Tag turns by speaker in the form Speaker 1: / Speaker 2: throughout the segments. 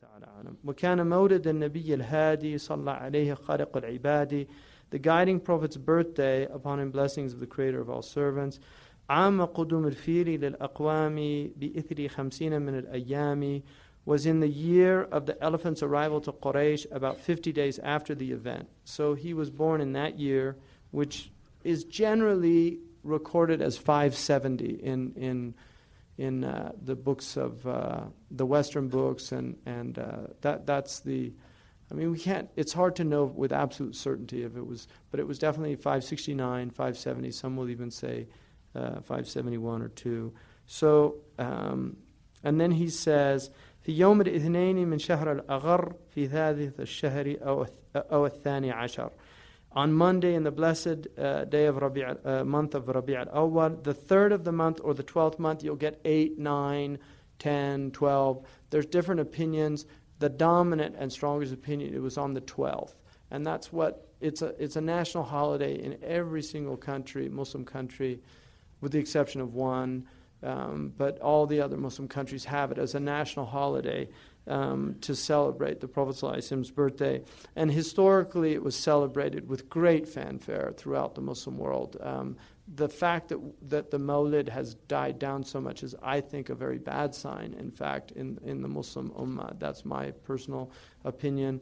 Speaker 1: تعالى أعلم. وكان مولد النبي الهادي صلى عليه خالق العباد, the guiding prophet's birthday, upon him blessings of the creator of all servants, عام قدوم الفيل للأقوام بإثر 50 من الأيام, was in the year of the elephant's arrival to Quraysh, about 50 days after the event. So he was born in that year, which is generally recorded as 570 in the books of the Western books, and that's the. I mean, we can't. It's hard to know with absolute certainty if it was, but it was definitely 569, 570. Some will even say 571 or 2. So, and then he says, في يوم الاثنين من شهر الأغر في ثالث الشهر أو الثاني عشر. On Monday in the blessed day of month of Rabi' al-Awwal, the 3rd of the month or the 12th month, you'll get 8, 9, 10, 12. There's different opinions. The dominant and strongest opinion, it was on the 12th. And that's what, it's a national holiday in every single country, Muslim country, with the exception of one. But all the other Muslim countries have it as a national holiday to celebrate the Prophet ﷺ's birthday. And historically, it was celebrated with great fanfare throughout the Muslim world. The fact that the Mawlid has died down so much is, I think, a very bad sign, in fact, in the Muslim Ummah. That's my personal opinion.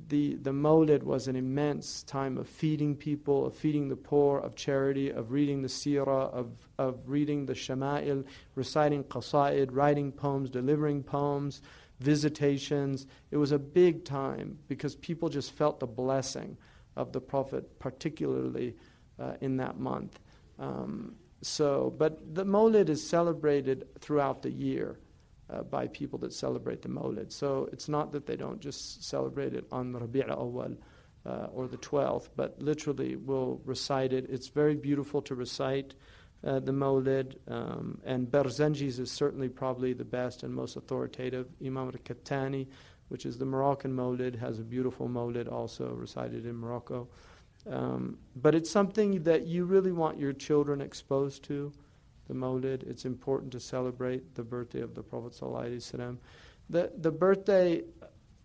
Speaker 1: The Mawlid was an immense time of feeding people, of feeding the poor, of charity, of reading the seerah, of reading the shama'il, reciting qasaid, writing poems, delivering poems, visitations. It was a big time because people just felt the blessing of the Prophet, particularly in that month. But the Mawlid is celebrated throughout the year. By people that celebrate the Mawlid. So it's not that they don't just celebrate it on Rabi' al-Awwal or the 12th, but literally will recite it. It's very beautiful to recite the Mawlid, and Barzanji's is certainly probably the best and most authoritative. Imam al-Kattani, which is the Moroccan Mawlid, has a beautiful Mawlid also recited in Morocco. But it's something that you really want your children exposed to. The Mawlid, it's important to celebrate the birthday of the Prophet ﷺ. The birthday,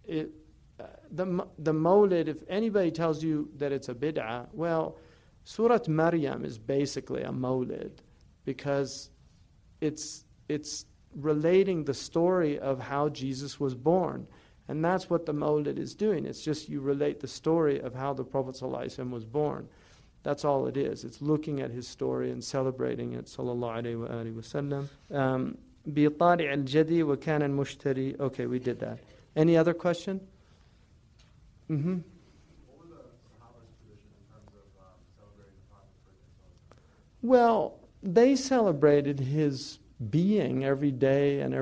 Speaker 1: the Mawlid, if anybody tells you that it's a bid'ah, well, Surah Maryam is basically a Mawlid because it's relating the story of how Jesus was born. And that's what the Mawlid is doing. It's just you relate the story of how the Prophet ﷺ was born. That's all it is. It's looking at his story and celebrating it. Sallallahu alayhi wa alihi wa sallam. بِطَارِعِ الْجَدِي وَكَانَ الْمُشْتَرِي. Okay, we did that. Any other question? Mm-hmm.
Speaker 2: What was the Sahaba's tradition in terms of celebrating the Prophet's birthday?
Speaker 1: Well, they celebrated his being every day and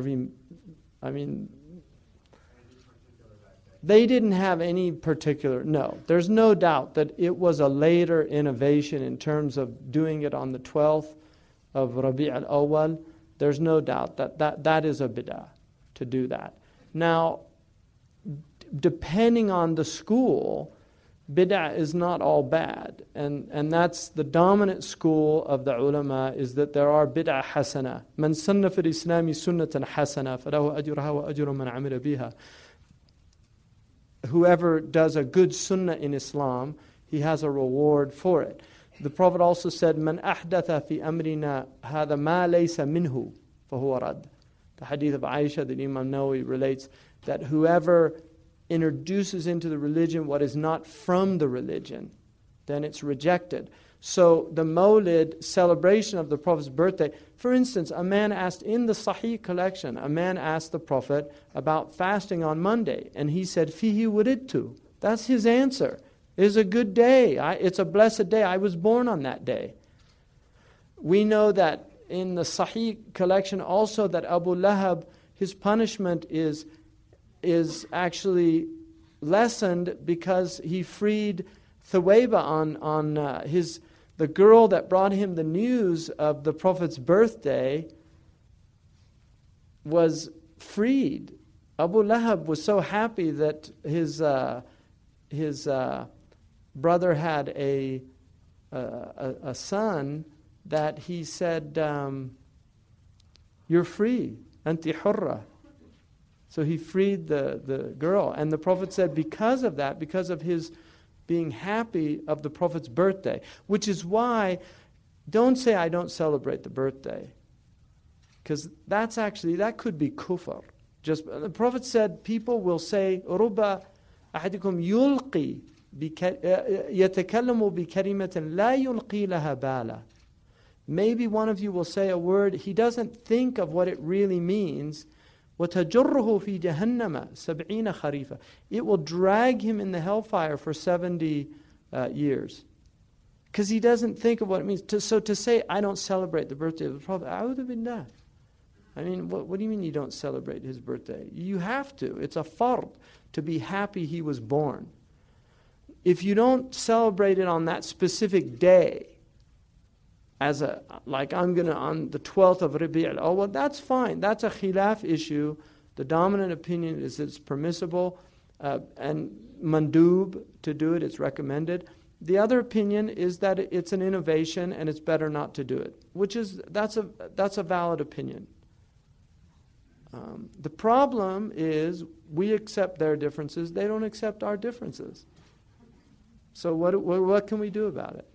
Speaker 1: they didn't have any particular, no. There's no doubt that it was a later innovation in terms of doing it on the 12th of Rabi' al-Awwal. There's no doubt that is a bid'ah to do that. Now, depending on the school, bid'ah is not all bad. And that's the dominant school of the ulama, is that there are bid'ah hasana. Man sanna fil islami sunnatan hasana falahu ajruha wa ajru man amila biha. Whoever does a good sunnah in Islam, he has a reward for it. The Prophet also said, "Man ahdatha fi amrina hadha ma laysa minhu, fahuwa rad." The hadith of Aisha that Imam Nawawi relates, that whoever introduces into the religion what is not from the religion, then it's rejected. So the Mawlid celebration of the Prophet's birthday, for instance, a man asked in the Sahih collection, a man asked the Prophet about fasting on Monday, and he said, "Fihi wuridtu." That's his answer. It's a good day. It's a blessed day. I was born on that day. We know that in the Sahih collection also that Abu Lahab, his punishment is actually lessened because he freed Thuwayba on the girl that brought him the news of the Prophet's birthday was freed. Abu Lahab was so happy that his brother had a son that he said, "You're free, anti hurra." So he freed the girl. And the Prophet said because of that, because of his being happy of the Prophet's birthday, which is why, don't say I don't celebrate the birthday. Because that could be kufr. Just the Prophet said people will say, رُبَّ أَحَدِكُمْ يُلْقِي يَتَكَلَّمُ بِكَلِمَةٍ لَا يُلْقِي لَهَا بَالًا. Maybe one of you will say a word, he doesn't think of what it really means. وَتَجُرُّهُ فِي جَهَنَّمَ 70 خَرِيفًا. It will drag him in the hellfire for 70 years. Because he doesn't think of what it means. So to say, I don't celebrate the birthday of the Prophet, أعوذ بالله. I mean, what do you mean you don't celebrate his birthday? You have to. It's a fard to be happy he was born. If you don't celebrate it on that specific day, like I'm going to on the 12th of Rabi' al-Awwal, that's fine. That's a khilaf issue. The dominant opinion is it's permissible and mandub to do it, it's recommended. The other opinion is that it's an innovation and it's better not to do it, that's a valid opinion. The problem is we accept their differences, they don't accept our differences. So what can we do about it?